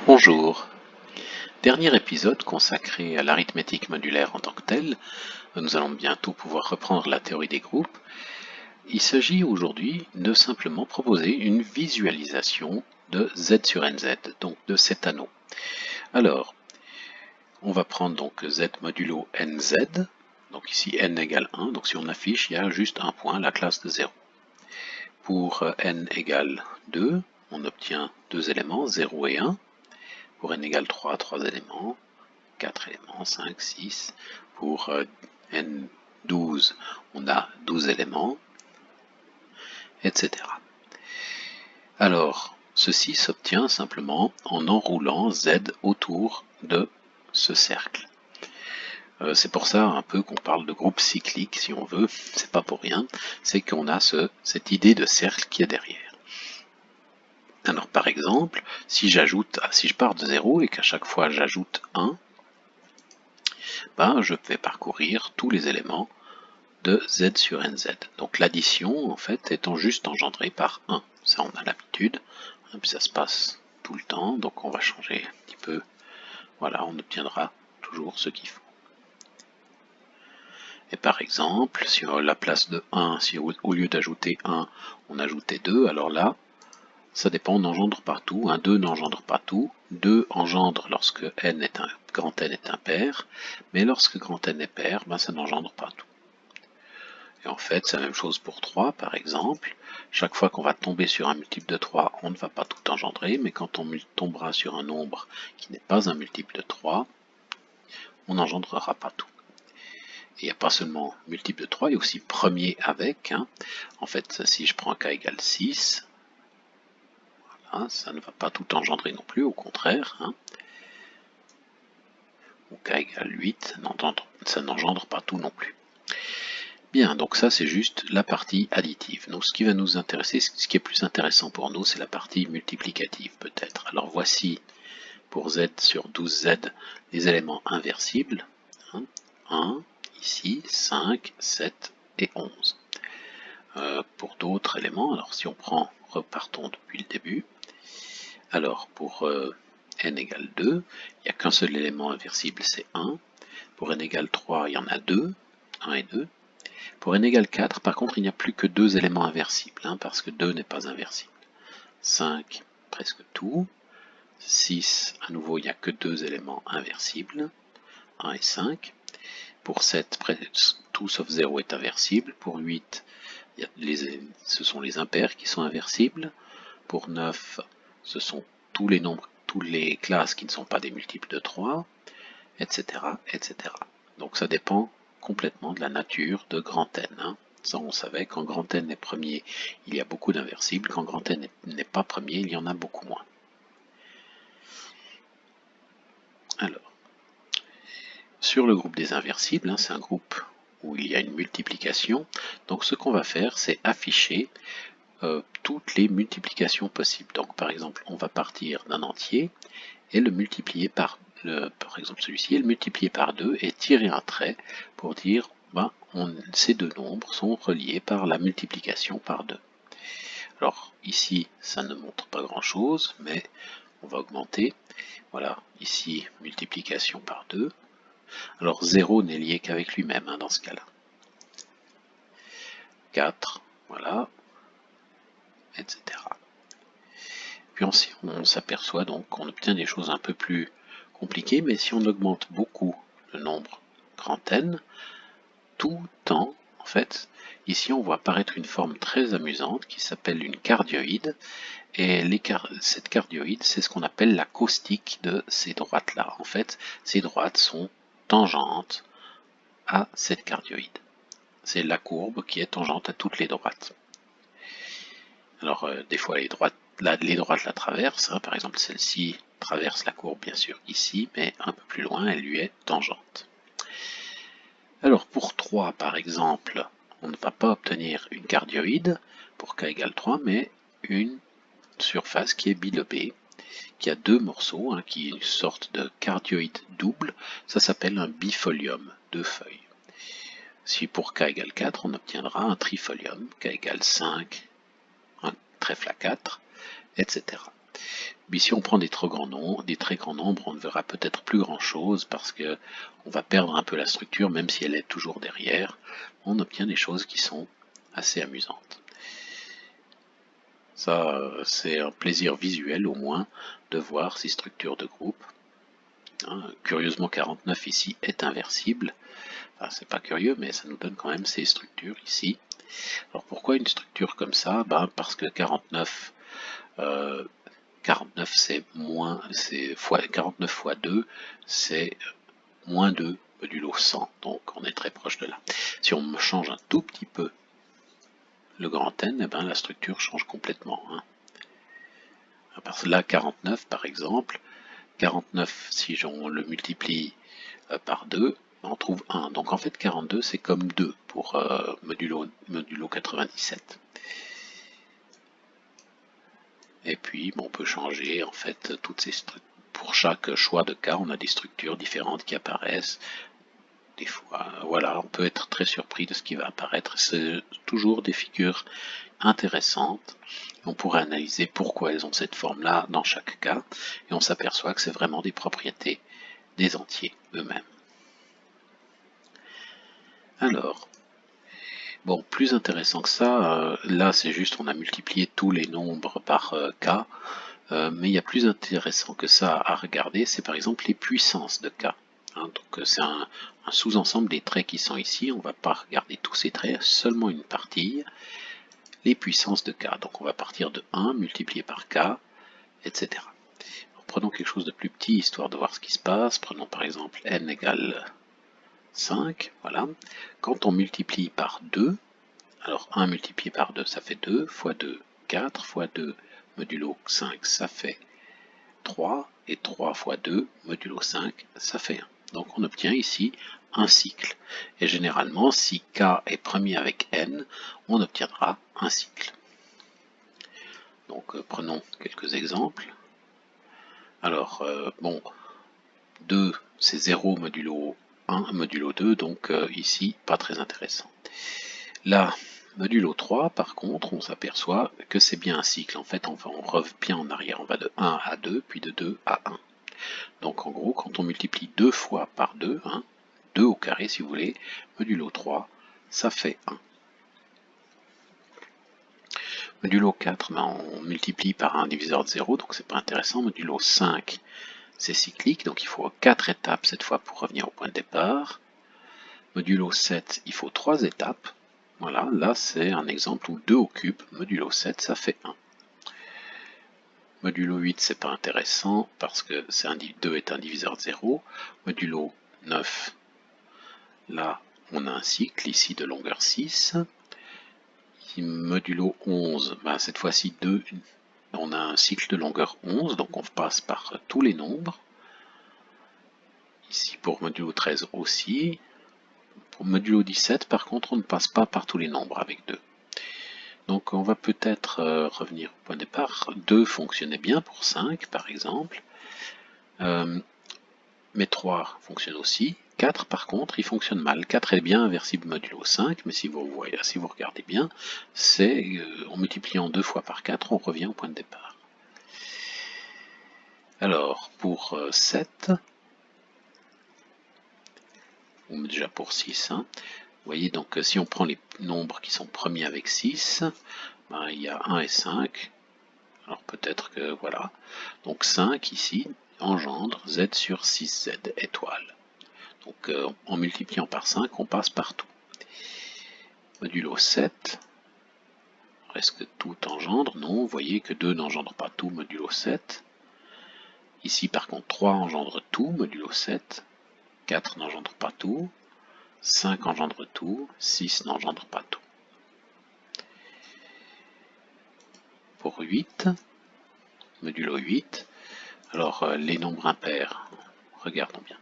Bonjour. Dernier épisode consacré à l'arithmétique modulaire en tant que telle. Nous allons bientôt pouvoir reprendre la théorie des groupes. Il s'agit aujourd'hui de simplement proposer une visualisation de z sur nz, donc de cet anneau. Alors, on va prendre donc z modulo nz, donc ici n égale 1, donc si on affiche, il y a juste un point, la classe de 0. Pour n égale 2, on obtient deux éléments, 0 et 1. Pour n égale 3, 3 éléments, 4 éléments, 5, 6. Pour n12, on a 12 éléments, etc. Alors, ceci s'obtient simplement en enroulant z autour de ce cercle. C'est pour ça un peu qu'on parle de groupe cyclique, si on veut, c'est pas pour rien, c'est qu'on a cette idée de cercle qui est derrière. Alors par exemple, si je pars de 0 et qu'à chaque fois j'ajoute 1, je vais parcourir tous les éléments de z sur nz. Donc l'addition, en fait, étant juste engendrée par 1. Ça, on a l'habitude. Et puis ça se passe tout le temps. Donc on va changer un petit peu. Voilà, on obtiendra toujours ce qu'il faut. Et par exemple, sur la place de 1, si au lieu d'ajouter 1, on ajoutait 2, alors là, ça dépend, on engendre partout. 2 n'engendre pas tout. 2 engendre lorsque grand N est impair. Mais lorsque grand N est pair, ça n'engendre pas tout. Et en fait, c'est la même chose pour 3, par exemple. Chaque fois qu'on va tomber sur un multiple de 3, on ne va pas tout engendrer, mais quand on tombera sur un nombre qui n'est pas un multiple de 3, on n'engendrera pas tout. Et il n'y a pas seulement multiple de 3, il y a aussi premier avec. En fait, si je prends k égale 6, voilà, ça ne va pas tout engendrer non plus, au contraire. Ou k égale 8, ça n'engendre pas tout non plus. Bien, donc ça c'est juste la partie additive. Donc ce qui va nous intéresser, ce qui est plus intéressant pour nous, c'est la partie multiplicative peut-être. Alors voici pour z sur 12z les éléments inversibles. 1, ici, 5, 7 et 11. Pour d'autres éléments, alors si on repartons depuis le début. Alors pour n égale 2, il n'y a qu'un seul élément inversible, c'est 1. Pour n égale 3, il y en a 2, 1 et 2. Pour n égale 4, par contre, il n'y a plus que deux éléments inversibles, parce que 2 n'est pas inversible. 5, presque tout. 6, à nouveau, il n'y a que deux éléments inversibles, 1 et 5. Pour 7, tout sauf 0 est inversible. Pour 8, ce sont les impairs qui sont inversibles. Pour 9, ce sont tous les nombres, toutes les classes qui ne sont pas des multiples de 3, etc., etc. Donc ça dépend complètement de la nature de grand N. Ça, on savait, quand grand N est premier, il y a beaucoup d'inversibles. Quand grand N n'est pas premier, il y en a beaucoup moins. Alors, sur le groupe des inversibles, c'est un groupe où il y a une multiplication. Donc ce qu'on va faire, c'est afficher toutes les multiplications possibles. Donc par exemple, on va partir d'un entier et le multiplier par exemple celui-ci, et le multiplier par 2 et tirer un trait pour dire ces deux nombres sont reliés par la multiplication par 2. Alors ici, ça ne montre pas grand-chose, mais on va augmenter. Voilà, ici, multiplication par 2. Alors 0 n'est lié qu'avec lui-même dans ce cas-là. 4, voilà, etc. Puis on s'aperçoit donc qu'on obtient des choses un peu plus compliquées, mais si on augmente beaucoup le nombre grand N, tout temps, en fait, ici on voit apparaître une forme très amusante qui s'appelle une cardioïde, et cette cardioïde, c'est ce qu'on appelle la caustique de ces droites-là. En fait, ces droites sont tangentes à cette cardioïde. C'est la courbe qui est tangente à toutes les droites. Alors, des fois, les droites la traversent. Par exemple, celle-ci traverse la courbe, bien sûr, ici, mais un peu plus loin, elle lui est tangente. Alors, pour 3, par exemple, on ne va pas obtenir une cardioïde pour k égale 3, mais une surface qui est bilobée, qui a deux morceaux, qui est une sorte de cardioïde double. Ça s'appelle un bifolium, deux feuilles. Si pour k égale 4, on obtiendra un trifolium, k égale 5, un trèfle à 4, etc. Mais si on prend des très grands nombres, on ne verra peut-être plus grand chose parce que on va perdre un peu la structure, même si elle est toujours derrière. On obtient des choses qui sont assez amusantes. Ça, c'est un plaisir visuel au moins de voir ces structures de groupe. Curieusement, 49 ici est inversible. Enfin, c'est pas curieux, mais ça nous donne quand même ces structures ici. Alors pourquoi une structure comme ça? Parce que 49 c'est 49 fois 2, c'est moins 2 modulo 100, donc on est très proche de là. Si on change un tout petit peu le grand N, la structure change complètement. Parce que là, 49 par exemple, 49 si on le multiplie par 2, on trouve 1. Donc en fait 42 c'est comme 2 pour modulo 97. Et puis, on peut changer en fait toutes ces structures. Pour chaque choix de cas, on a des structures différentes qui apparaissent. Des fois, voilà, on peut être très surpris de ce qui va apparaître. C'est toujours des figures intéressantes. On pourrait analyser pourquoi elles ont cette forme-là dans chaque cas. Et on s'aperçoit que c'est vraiment des propriétés des entiers eux-mêmes. Alors, bon, plus intéressant que ça, là c'est juste on a multiplié tous les nombres par k. Mais il y a plus intéressant que ça à regarder, c'est par exemple les puissances de K. Donc c'est un sous-ensemble des traits qui sont ici, on ne va pas regarder tous ces traits, seulement une partie, les puissances de K. Donc on va partir de 1 multiplié par K, etc. Alors, prenons quelque chose de plus petit, histoire de voir ce qui se passe. Prenons par exemple n égale 5, voilà. Quand on multiplie par 2, alors 1 multiplié par 2, ça fait 2, fois 2, 4, fois 2, modulo 5, ça fait 3, et 3 fois 2, modulo 5, ça fait 1. Donc on obtient ici un cycle. Et généralement, si k est premier avec n, on obtiendra un cycle. Donc prenons quelques exemples. Alors, 2, c'est 0 modulo 1, modulo 2, donc ici, pas très intéressant. Là, modulo 3, par contre, on s'aperçoit que c'est bien un cycle. En fait, on revient bien en arrière. On va de 1 à 2, puis de 2 à 1. Donc en gros, quand on multiplie 2 fois par 2, 2 au carré si vous voulez, modulo 3, ça fait 1. Modulo 4, on multiplie par un diviseur de 0, donc c'est pas intéressant. Modulo 5, c'est cyclique, donc il faut 4 étapes cette fois pour revenir au point de départ. Modulo 7, il faut 3 étapes. Voilà, là c'est un exemple où 2 au cube, modulo 7, ça fait 1. Modulo 8, c'est pas intéressant parce que 2 est un diviseur de 0. Modulo 9, là on a un cycle ici de longueur 6. Ici, modulo 11, cette fois-ci 2, on a un cycle de longueur 11, donc on passe par tous les nombres. Ici pour modulo 13 aussi. Pour modulo 17, par contre, on ne passe pas par tous les nombres avec 2. Donc on va peut-être revenir au point de départ. 2 fonctionnait bien pour 5 par exemple, mais 3 fonctionne aussi. 4 par contre il fonctionne mal. 4 est bien inversible modulo 5, mais si vous regardez bien, c'est en multipliant 2 fois par 4, on revient au point de départ. Alors pour 7, ou déjà pour 6, vous voyez, donc si on prend les nombres qui sont premiers avec 6, il y a 1 et 5. Alors peut-être que voilà. Donc 5 ici engendre z sur 6z étoile. Donc en multipliant par 5, on passe partout. Modulo 7, est-ce que tout engendre? Non, vous voyez que 2 n'engendre pas tout, modulo 7. Ici par contre 3 engendre tout, modulo 7. 4 n'engendre pas tout. 5 engendre tout, 6 n'engendre pas tout. Pour 8, modulo 8, alors les nombres impairs, regardons bien.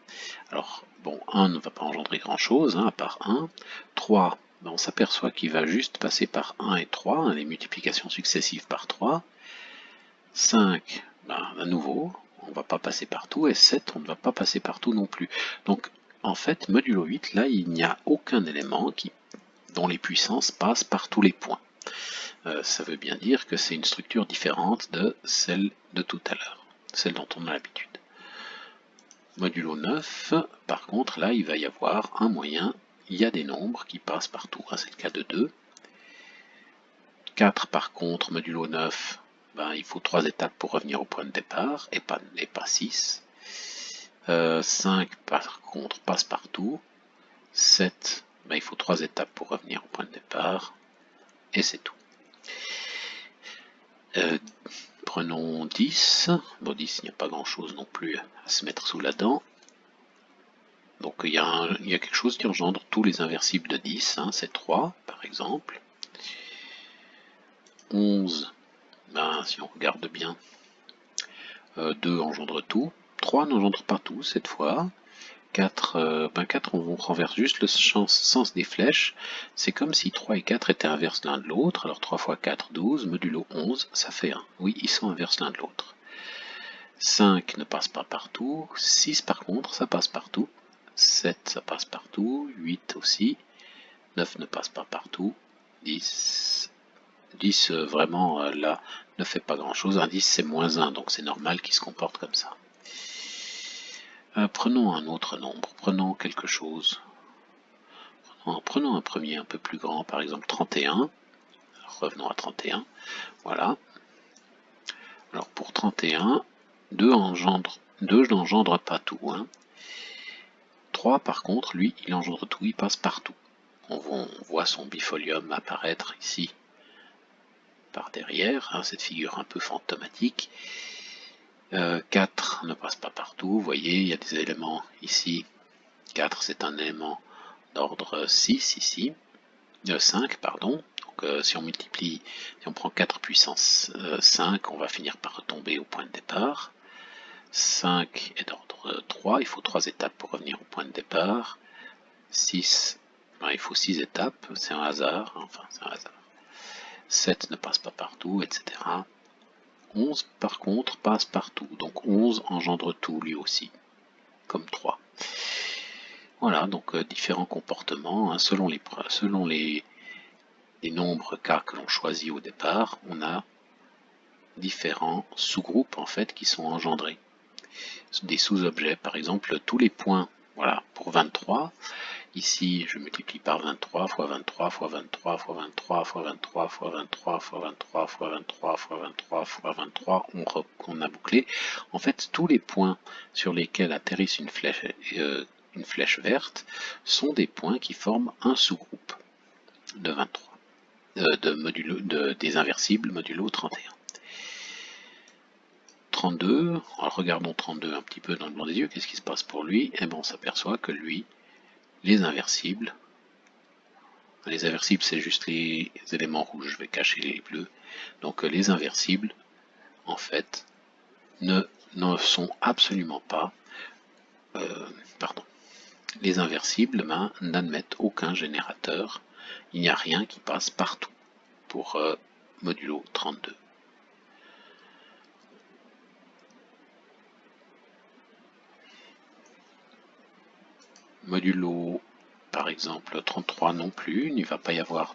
Alors, bon, 1 ne va pas engendrer grand chose, à part 1. 3, on s'aperçoit qu'il va juste passer par 1 et 3, les multiplications successives par 3. 5, à nouveau, on ne va pas passer partout, et 7, on ne va pas passer partout non plus. Donc, en fait, modulo 8, là, il n'y a aucun élément dont les puissances passent par tous les points. ça veut bien dire que c'est une structure différente de celle de tout à l'heure, celle dont on a l'habitude. Modulo 9, par contre, là, il va y avoir un moyen, il y a des nombres qui passent partout, c'est le cas de 2. 4, par contre, modulo 9, il faut 3 étapes pour revenir au point de départ, et pas 6. 5, par contre, passe partout. 7, il faut 3 étapes pour revenir au point de départ, et c'est tout. Prenons 10. Bon, 10, il n'y a pas grand chose non plus à se mettre sous la dent. Donc il y a quelque chose qui engendre tous les inversibles de 10, c'est 3 par exemple. 11, si on regarde bien, 2 engendre tout. 3 n'engendre pas tout cette fois. 4, 4 on renverse juste le sens des flèches. C'est comme si 3 et 4 étaient inverses l'un de l'autre. Alors 3 fois 4, 12, modulo 11, ça fait 1. Oui, ils sont inverses l'un de l'autre. 5 ne passe pas partout. 6 par contre, ça passe partout. 7, ça passe partout. 8 aussi. 9 ne passe pas partout. 10, vraiment, là, ne fait pas grand-chose. Un 10, c'est moins 1, donc c'est normal qu'il se comporte comme ça. Prenons un autre nombre. Prenons quelque chose. Prenons un premier un peu plus grand, par exemple 31. Revenons à 31. Voilà. Alors pour 31, 2 n'engendre pas tout. 3 par contre, lui, il engendre tout, il passe partout. On voit son bifolium apparaître ici par derrière, cette figure un peu fantomatique. 4 ne passe pas partout, vous voyez, il y a des éléments ici. 4 c'est un élément d'ordre 6 ici, 5 pardon. Donc si on multiplie, si on prend 4 puissance 5, on va finir par retomber au point de départ. 5 est d'ordre 3, il faut 3 étapes pour revenir au point de départ. 6, il faut 6 étapes, c'est un hasard, c'est un hasard. 7 ne passe pas partout, etc. 11 par contre passe partout, donc 11 engendre tout lui aussi, comme 3. Voilà, donc différents comportements, selon les nombres K que l'on choisit au départ, on a différents sous-groupes en fait qui sont engendrés. Des sous-objets, par exemple tous les points, voilà, pour 23, ici je multiplie par 23 fois 23 fois 23 fois 23 fois 23 fois 23 fois 23 fois 23 fois 23 fois 23, on a bouclé. En fait, tous les points sur lesquels atterrisse une flèche verte sont des points qui forment un sous-groupe de 23, des inversibles modulo 31. 32, alors regardons 32 un petit peu dans le blanc des yeux, qu'est-ce qui se passe pour lui? Eh bien on s'aperçoit que lui, les inversibles c'est juste les éléments rouges, je vais cacher les bleus, donc les inversibles en fait ne sont absolument pas, les inversibles n'admettent aucun générateur, il n'y a rien qui passe partout pour modulo 32. Modulo par exemple 33 non plus, il ne va pas y avoir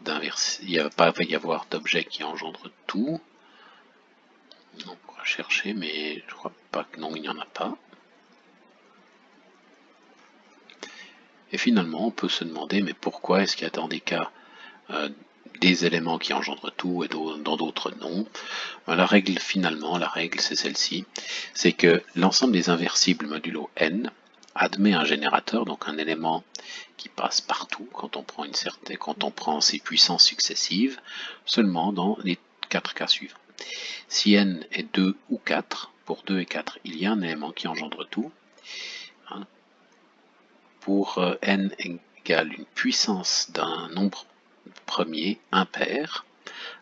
d'objet qui engendre tout. On pourra chercher, mais je crois pas que non, il n'y en a pas. Et finalement, on peut se demander, mais pourquoi est-ce qu'il y a dans des cas des éléments qui engendrent tout et dans d'autres non? La règle c'est celle-ci, c'est que l'ensemble des inversibles modulo n admet un générateur, donc un élément qui passe partout quand on prend ces puissances successives, seulement dans les 4 cas suivants. Si n est 2 ou 4, pour 2 et 4, il y a un élément qui engendre tout. Pour n égale une puissance d'un nombre premier impair,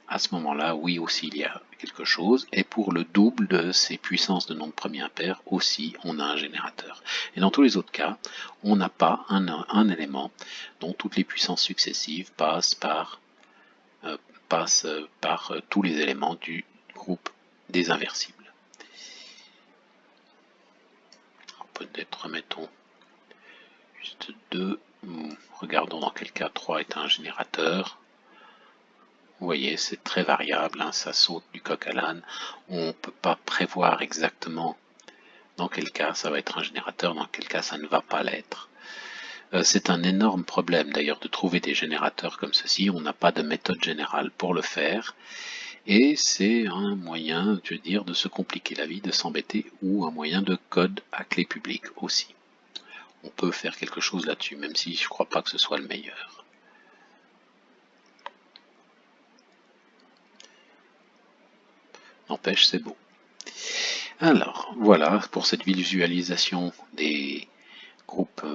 à ce moment-là, oui aussi il y a quelque chose, et pour le double de ces puissances de nombre premier impair, aussi on a un générateur. Et dans tous les autres cas, on n'a pas un élément dont toutes les puissances successives passent par tous les éléments du groupe des inversibles. Peut-être remettons juste 2, regardons dans quel cas 3 est un générateur. Vous voyez, c'est très variable, hein, ça saute du coq à l'âne. On ne peut pas prévoir exactement dans quel cas ça va être un générateur, dans quel cas ça ne va pas l'être. C'est un énorme problème d'ailleurs de trouver des générateurs comme ceci. On n'a pas de méthode générale pour le faire. Et c'est un moyen, je veux dire, de se compliquer la vie, de s'embêter, ou un moyen de code à clé publique aussi. On peut faire quelque chose là-dessus, même si je ne crois pas que ce soit le meilleur. N'empêche, c'est beau. Alors, voilà pour cette visualisation des groupes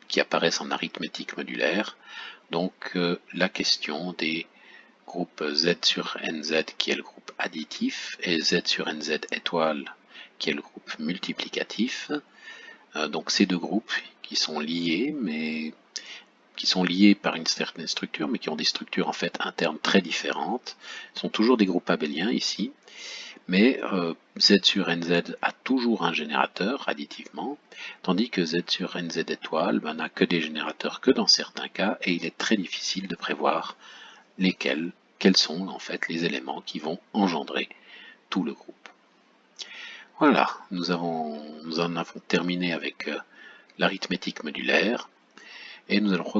qui apparaissent en arithmétique modulaire. Donc, la question des groupes Z sur NZ qui est le groupe additif et Z sur NZ étoile qui est le groupe multiplicatif. Donc, ces deux groupes qui sont liés, mais qui sont liés par une certaine structure, mais qui ont des structures en fait internes très différentes, sont toujours des groupes abéliens ici. Mais Z sur NZ a toujours un générateur additivement, tandis que Z sur NZ étoile n'a que des générateurs que dans certains cas, et il est très difficile de prévoir quels sont en fait les éléments qui vont engendrer tout le groupe. Voilà, nous en avons terminé avec l'arithmétique modulaire, et nous allons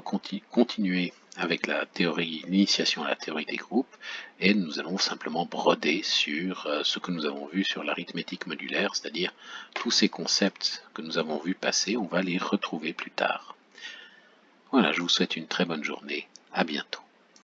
continuer avec l'initiation à la théorie des groupes, et nous allons simplement broder sur ce que nous avons vu sur l'arithmétique modulaire, c'est-à-dire tous ces concepts que nous avons vus passer, on va les retrouver plus tard. Voilà, je vous souhaite une très bonne journée, à bientôt.